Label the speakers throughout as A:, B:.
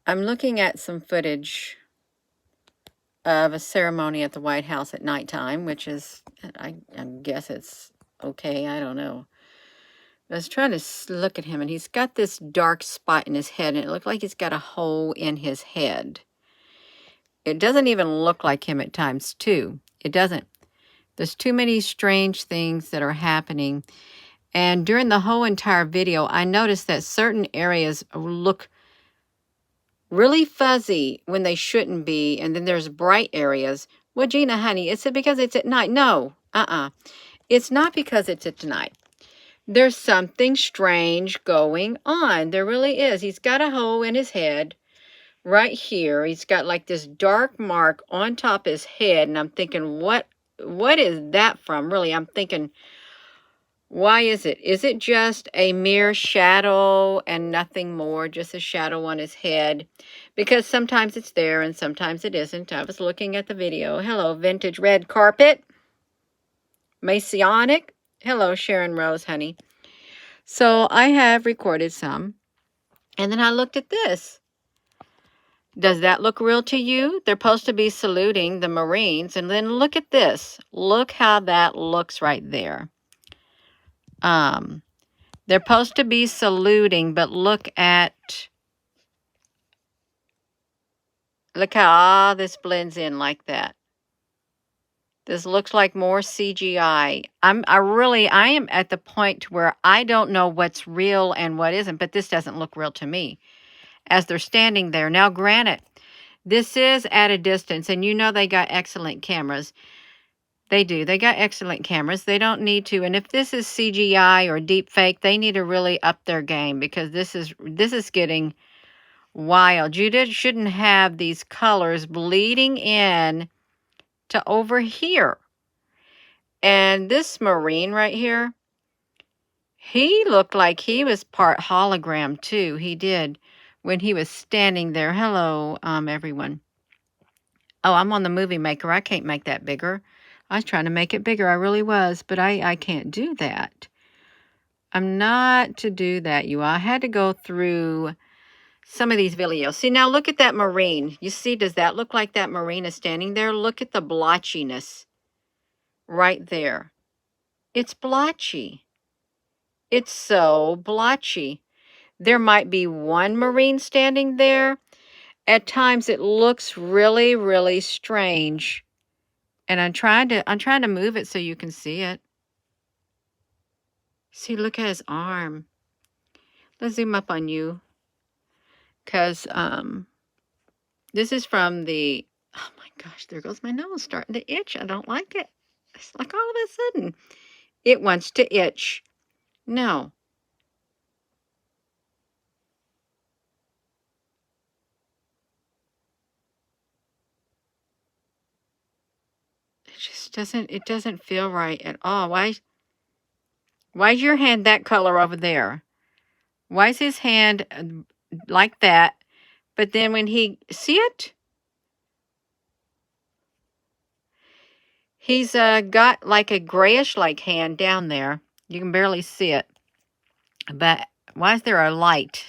A: I'm looking at some footage of a ceremony at the White House at nighttime, which is, I guess it's okay. I don't know. I was trying to look at him, and he's got this dark spot in his head, and it looked like he's got a hole in his head. It doesn't even look like him at times, too. It doesn't. There's too many strange things that are happening. And during the whole entire video, I noticed that certain areas look really fuzzy when they shouldn't be. And then there's bright areas. Well, Gina, honey, is it because it's at night? No, it's not because it's at night. There's something strange going on. There really is. He's got a hole in his head right here. He's got like this dark mark on top of his head. And I'm thinking, what is that from? Really, I'm thinking, why is it? Is it just a mere shadow and nothing more? Just a shadow on his head? Because sometimes it's there and sometimes it isn't. I was looking at the video. Hello, Vintage Red Carpet. Masonic. Hello, Sharon Rose, honey. So I have recorded some. And then I looked at this. Does that look real to you? They're supposed to be saluting the Marines. And then look at this. Look how that looks right there. They're supposed to be saluting, but look how all this blends in like that. This looks like more CGI. I am at the point where I don't know what's real and what isn't, but this doesn't look real to me as they're standing there. Now, granted, this is at a distance, and you know they got excellent cameras. They do. They got excellent cameras. They don't need to. And if this is CGI or deep fake, they need to really up their game because this is getting wild. You shouldn't have these colors bleeding in to over here. And this Marine right here, he looked like he was part hologram too. He did when he was standing there. Hello, everyone. Oh, I'm on the Movie Maker. I can't make that bigger. I was trying to make it bigger. I really was, but I can't do that. I'm not to do that, you all. I had to go through some of these videos. See, now look at that Marine. You see, does that look like that Marine is standing there? Look at the blotchiness right there. It's blotchy. It's so blotchy. There might be one Marine standing there. At times it looks really, really strange. And I'm trying to move it so you can see it. See, look at his arm. Let's zoom up on you. Because this is from the, oh my gosh, there goes my nose starting to itch. I don't like it. It's like all of a sudden, it wants to itch. No. It just doesn't feel right at all. Why's your hand that color over there? Why is his hand like that? But then when see it? He's got like a grayish-like hand down there. You can barely see it. But why is there a light?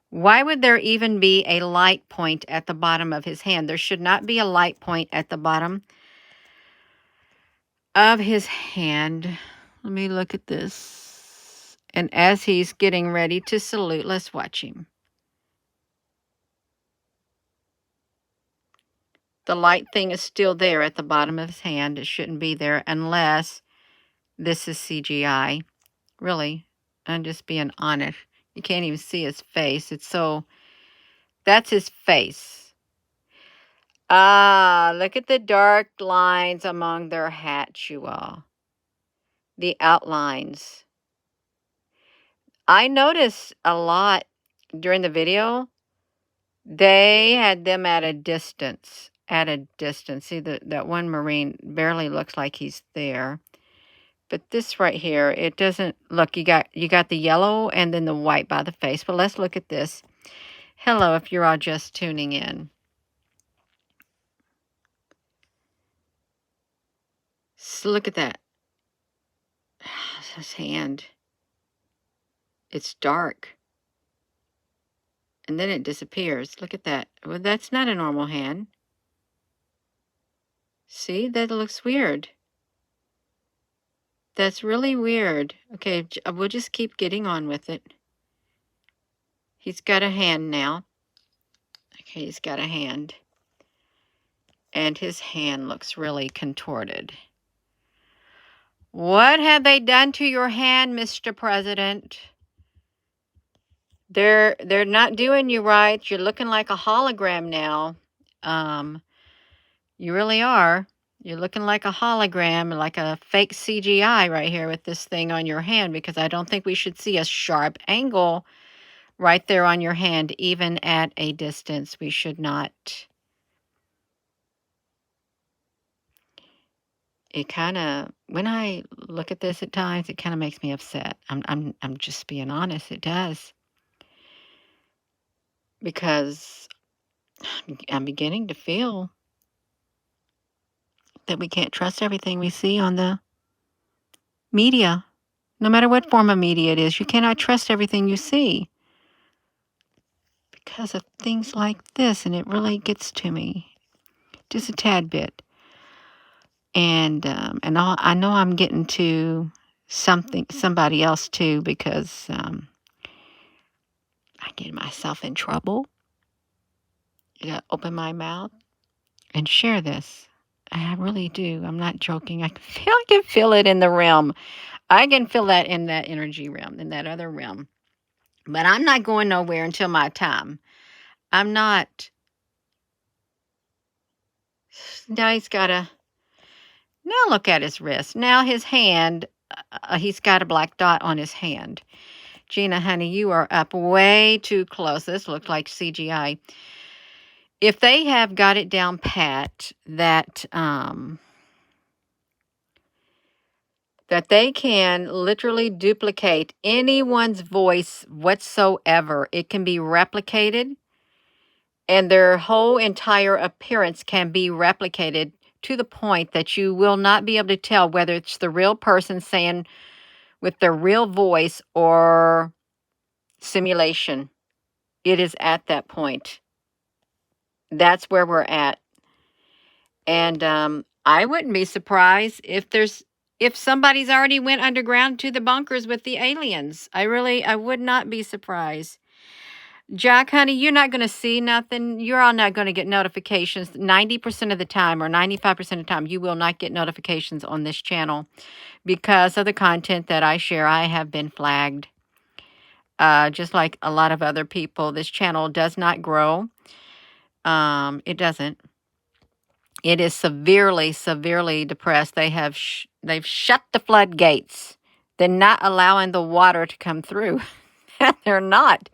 A: Why would there even be a light point at the bottom of his hand? There should not be a light point at the bottom of his hand. Let me look at this. And as he's getting ready to salute, let's watch him. The light thing is still there at the bottom of his hand. It shouldn't be there unless this is CGI. Really, I'm just being honest. You can't even see his face. That's his face. Ah, look at the dark lines among their hats, you all. The outlines. I noticed a lot during the video. They had them at a distance. At a distance. See, that one Marine barely looks like he's there. But this right here, it doesn't look. You got the yellow and then the white by the face. But let's look at this. Hello, if you're all just tuning in. So look at that. His hand. It's dark. And then it disappears. Look at that. Well, that's not a normal hand. See, that looks weird. That's really weird. Okay, we'll just keep getting on with it. He's got a hand now. Okay, he's got a hand. And his hand looks really contorted. What have they done to your hand, Mr. President? They're not doing you right. You're looking like a hologram now. You really are. You're looking like a hologram, like a fake CGI right here with this thing on your hand, because I don't think we should see a sharp angle right there on your hand, even at a distance. We should not. It kind of, when I look at this at times, it kind of makes me upset. I'm just being honest. It does, because I'm beginning to feel that we can't trust everything we see on the media. No matter what form of media it is, you cannot trust everything you see because of things like this, and it really gets to me just a tad bit. And I know I'm getting to somebody else too, because I get myself in trouble. You gotta open my mouth and share this. I really do. I'm not joking. I can feel it in the realm. I can feel that in that energy realm, in that other realm. But I'm not going nowhere until my time. I'm not. Now he's got a. Now look at his wrist. Now his hand. He's got a black dot on his hand. Gina, honey, you are up way too close. This looks like CGI. If they have got it down pat that that they can literally duplicate anyone's voice whatsoever, it can be replicated, and their whole entire appearance can be replicated to the point that you will not be able to tell whether it's the real person saying with their real voice or simulation. It is at that point. That's where we're at. And I wouldn't be surprised if somebody's already went underground to the bunkers with the aliens. I would not be surprised. Jack, honey, you're not going to see nothing. You're all not going to get notifications. 90% of the time or 95% of the time, you will not get notifications on this channel because of the content that I share. I have been flagged. Just like a lot of other people, this channel does not grow. It doesn't. It is severely, severely depressed. They've shut the floodgates. They're not allowing the water to come through. They're not.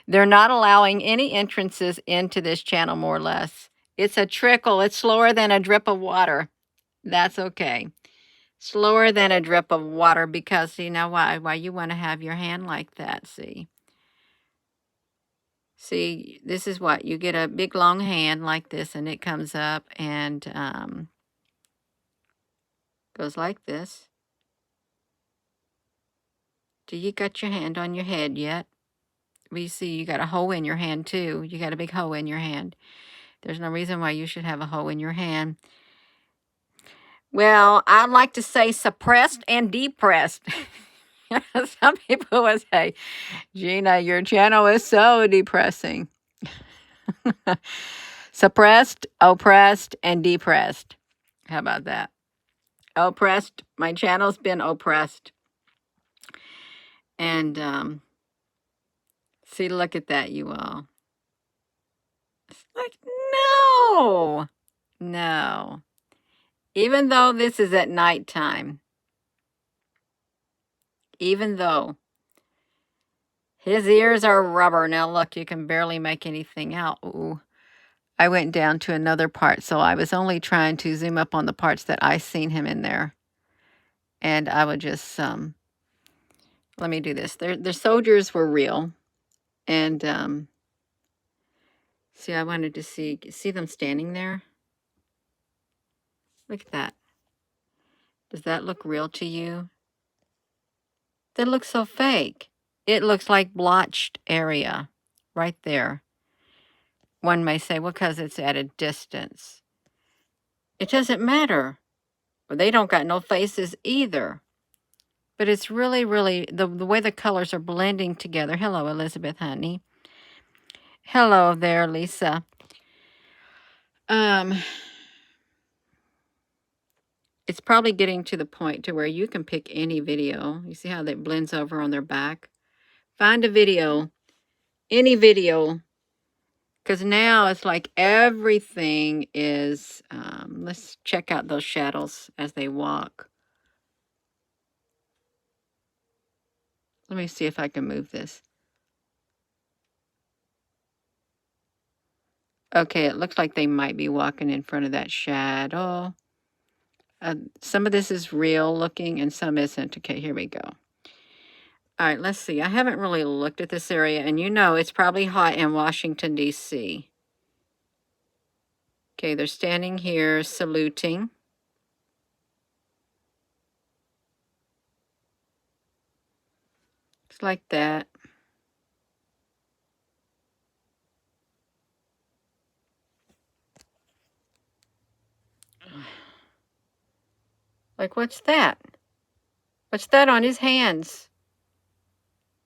A: They're not allowing any entrances into this channel, more or less. It's a trickle. It's slower than a drip of water. That's okay. Slower than a drip of water, because you know why you want to have your hand like that, see? See, this is what you get, a big long hand like this, and it comes up and goes like this. Do you got your hand on your head yet? We see you got a hole in your hand too. You got a big hole in your hand. There's no reason why you should have a hole in your hand. Well, I'd like to say suppressed and depressed. Some people would say, Gina, your channel is so depressing. Suppressed, oppressed, and depressed. How about that? Oppressed. My channel's been oppressed. And see, look at that, you all. It's like, no. Even though this is at nighttime, even though his ears are rubber. Now look, you can barely make anything out. Ooh. I went down to another part, so I was only trying to zoom up on the parts that I seen him in there. And I would just, let me do this. The soldiers were real. And, see, I wanted to see them standing there. Look at that. Does that look real to you? That looks so fake. It looks like blotched area right there. One may say, well, because it's at a distance. It doesn't matter. Well, they don't got no faces either. But it's really, really, the way the colors are blending together. Hello, Elizabeth, honey. Hello there, Lisa. It's probably getting to the point to where you can pick any video. You see how that blends over on their back? Find a video, any video, because now it's like everything is, let's check out those shadows as they walk. Let me see if I can move this. Okay, it looks like they might be walking in front of that shadow. Some of this is real looking and some isn't. Okay, here we go. All right, let's see. I haven't really looked at this area, and you know it's probably hot in Washington, D.C. Okay, they're standing here saluting. It's like that. Like, what's that? What's that on his hands?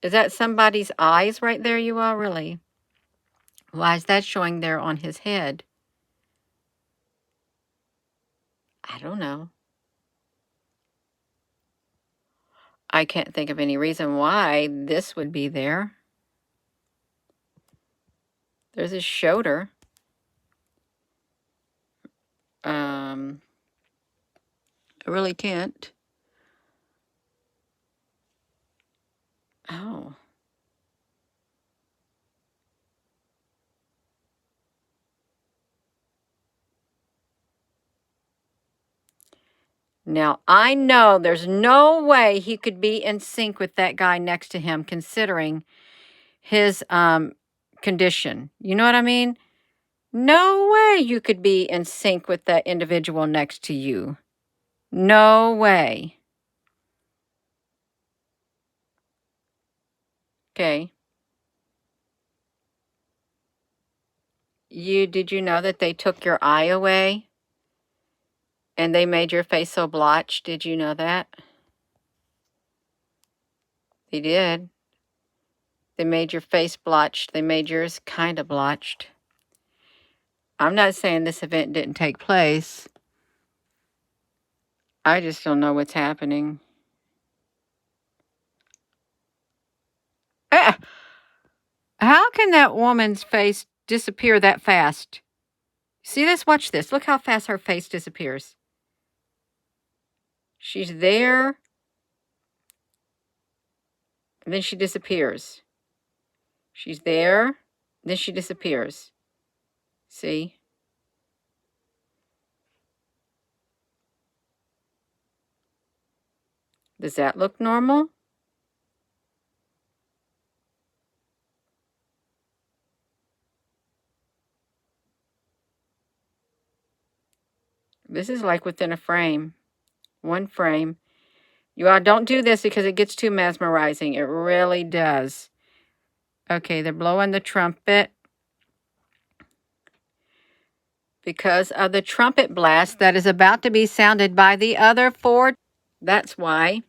A: Is that somebody's eyes right there, you all? Really? Why is that showing there on his head? I don't know. I can't think of any reason why this would be there. There's his shoulder. I really can't. Oh. Now, I know there's no way he could be in sync with that guy next to him, considering his condition. You know what I mean? No way you could be in sync with that individual next to you. No way. Okay. Did you know that they took your eye away? And they made your face so blotched? Did you know that? They did. They made your face blotched. They made yours kind of blotched. I'm not saying this event didn't take place. I just don't know what's happening. Ah! How can that woman's face disappear that fast? See this? Watch this. Look how fast her face disappears. She's there, and then she disappears. She's there, then she disappears. See? Does that look normal? This is like within a frame. One frame. You all don't do this because it gets too mesmerizing. It really does. Okay, they're blowing the trumpet. Because of the trumpet blast that is about to be sounded by the other four. That's why.